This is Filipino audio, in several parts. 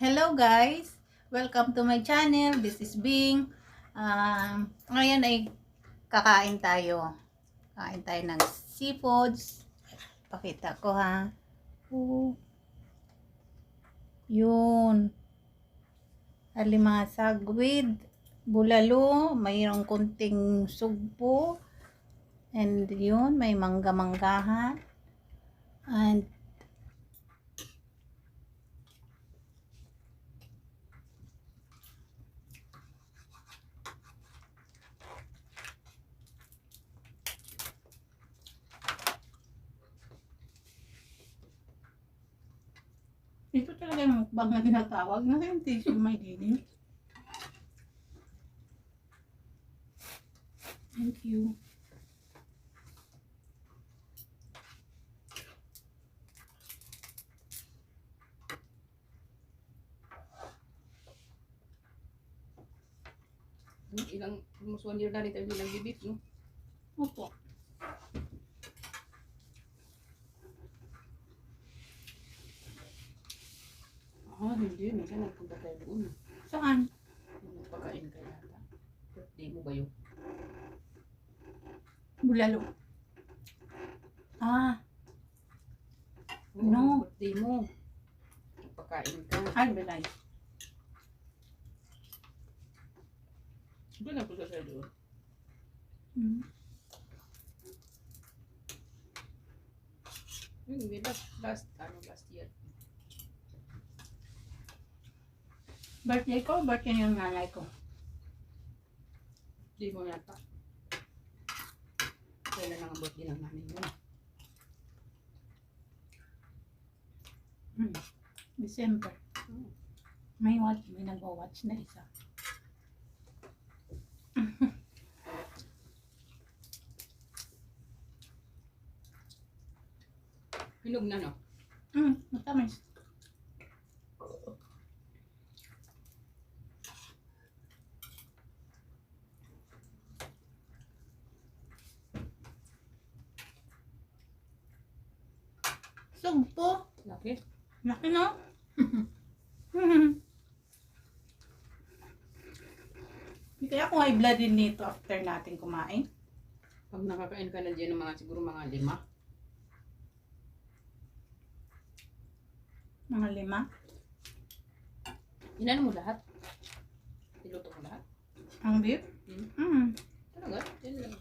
Hello guys! Welcome to my channel. This is Bing. Ngayon ay kakain tayo. Kain tayo ng seafoods. Pakita ko ha. Oh, yun. Alimasag with bulalo. Mayroong kunting sugpo. And yun, may mangga-manggahan. And ito talaga yung mukbang na tinatawag. Nasa yung tissue may dinin. Thank you. Ilang, almost 1 year na rin tayo bilang bibit, no? Opo. Hindi. Minsan nagpunta tayo doon. Saan? Nagpakain ka yata. Birthday mo ba yun? Bulalo. No. Birthday mo. Nagpakain ka. Ay, balay. Doon nagpunta tayo doon. Hindi, last year. Birthday ko, birthday yung nanay ko. Hindi mo yata. Kailan lang ang birthday ng nanay mo? December. May nag-watch na isa. Hinog na, no? Matamis. Sugpo. Laki. Laki no? Kaya kung high blood din nito after natin kumain. Pag nakakain ka na dyan ng mga siguro mga 5. Mga 5. Inano mo lahat? Iluto mo lahat? Ang beef? Talaga? Yan lang.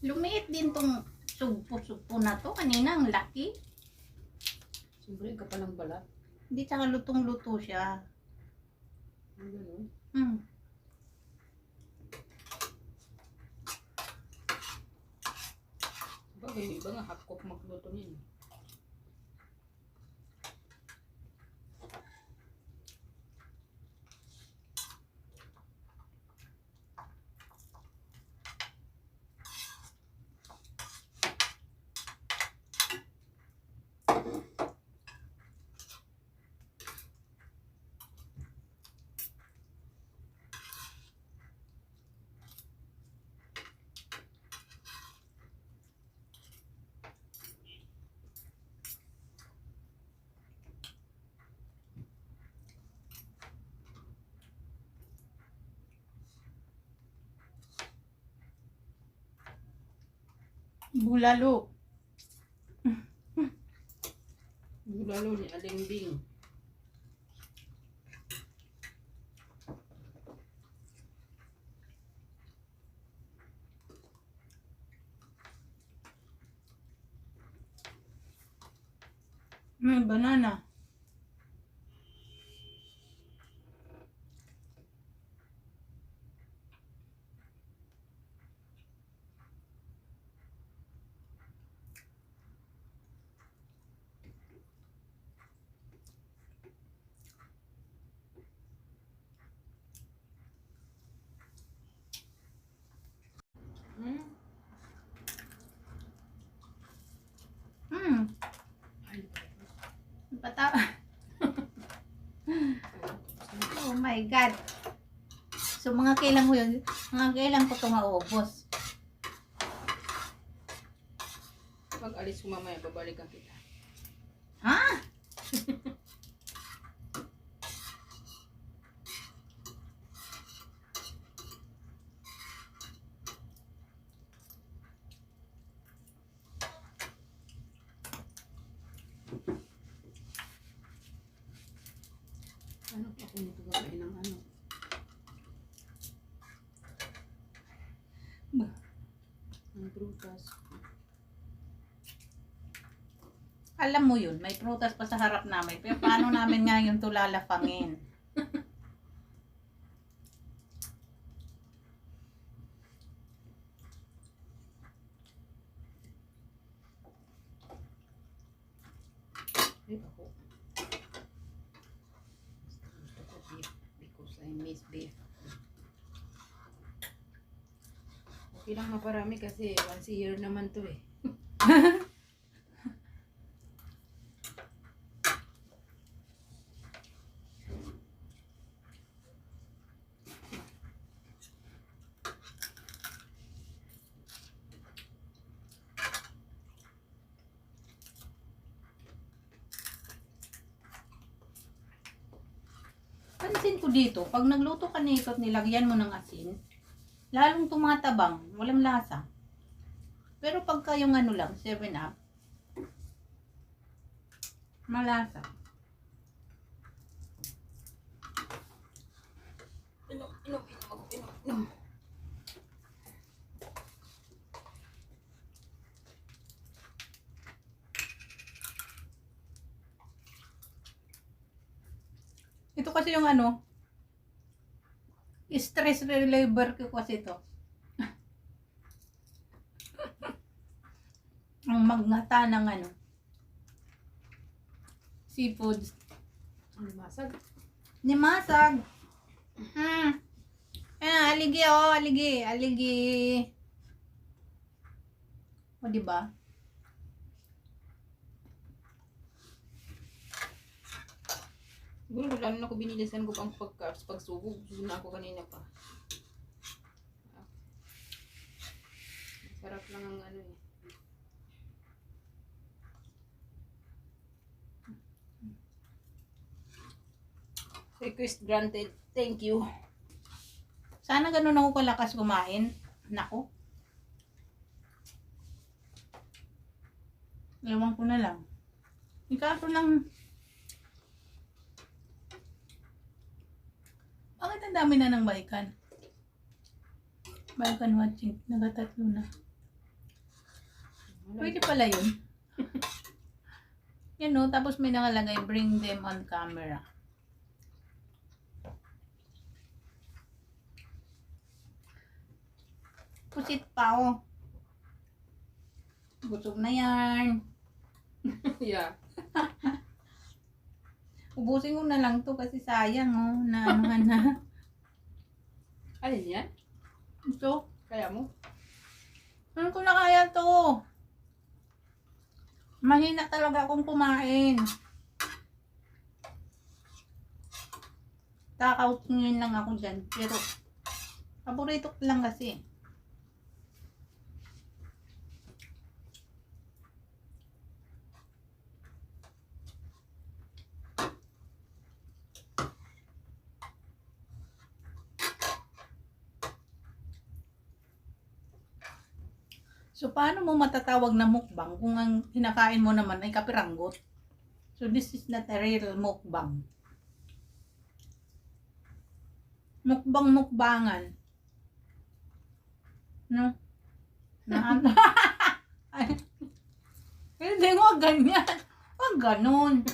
Lumiit din tong sugpo na to. Kanina ang laki. Siyempre, ka pa ng balat. Hindi tsaka lutong-luto siya. Ang gano'n. Bagay, yung iba nga hakop magluto niyan. Bulalo. Lalo ni Aling Bing. May banana. Pata. Oh my God. So mga kailan ko yun? Mga kailan ko ito maubos? Pag alis ko mamaya, babalikan kita. Ha? Ano pa kung ito gawin ng ano? Ng prutas. Alam mo yun, may prutas pa sa harap namin. Pero paano namin nga yung tulalafangin? Ay, ako. Gusto ko beef because I miss beef. Okay lang maparami kasi once a year naman to eh. Pansin ko dito, pag nagluto ka nito at nilagyan mo ng asin, lalong tumatabang, walang lasa. Pero pagka yung ano lang, 7-Up, malasa. Inom. Ito kasi yung ano, stress reliever ko kasi ito. Ang magnata ng ano, seafoods. Ang masag. Nimasag. Ayan, aligi oh, aligi. O, diba? Siguro wala na ako binilisan ko pang pagsubog. Subog na ako kanina pa. Sarap lang ang ano eh. Request granted. Thank you. Sana ganun ako kalakas kumain. Nako. Ewan ko na lang. Ikaso lang. Bakit ang dami na ng balikan? Balikan watching. Nagatatlo na. Pwede pala yun. Yan o. Tapos may nakalagay, bring them on camera. Pusit pa o. Busog na yan. Yeah. Ubusin ko na lang to kasi sayang oh. Na anuhan na. Alin yan? Ito. Kaya mo? Ano ko na kaya to? Mahina talaga akong kumain. Takaut ngayon lang ako dyan. Pero, paborito ko lang kasi. So, paano mo matatawag na mukbang kung ang hinakain mo naman ay kapiranggot? So, this is not a real mukbang. Mukbang-mukbangan. No? Na ay, hindi, huwag ganyan. Huwag ganun.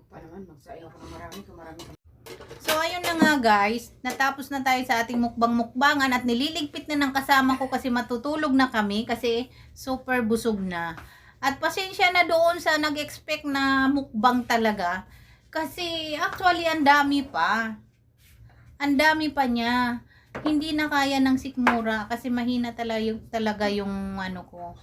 Pa naman, magsayang ako ng marami. So, ayun na nga guys. Natapos na tayo sa ating mukbang-mukbangan at nililigpit na ng kasama ko kasi matutulog na kami kasi super busog na. At pasensya na doon sa nag-expect na mukbang talaga. Kasi actually ang dami pa. Ang dami pa niya. Hindi na kaya ng sikmura kasi mahina talaga yung ano ko.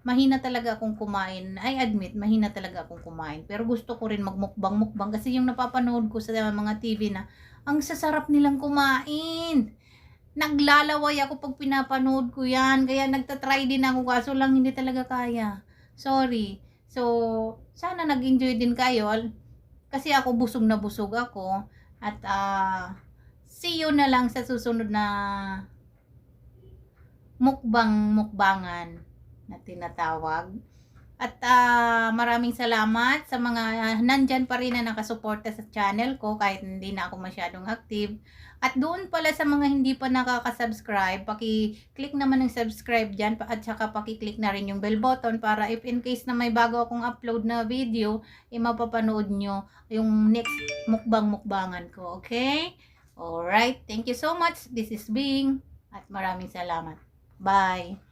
Mahina talaga akong kumain. I admit, mahina talaga akong kumain. Pero gusto ko rin magmukbang-mukbang kasi yung napapanood ko sa mga TV na ang sasarap nilang kumain. Naglalaway ako pag pinapanood ko yan. Kaya nagtatry din ako kaso lang hindi talaga kaya. Sorry. So, sana nag-enjoy din kayo. Kasi ako busog na busog ako. At see you na lang sa susunod na mukbangan na tinatawag. At maraming salamat sa mga nandyan pa rin na nakasuporta sa channel ko kahit hindi na ako masyadong active. At doon pala sa mga hindi pa nakaka-subscribe, paki-click naman ng subscribe dyan at saka paki-click na rin yung bell button para if in case na may bago akong upload na video, mapapanood nyo yung next mukbangan ko. Okay? Alright. Thank you so much. This is Bing. At maraming salamat. Bye.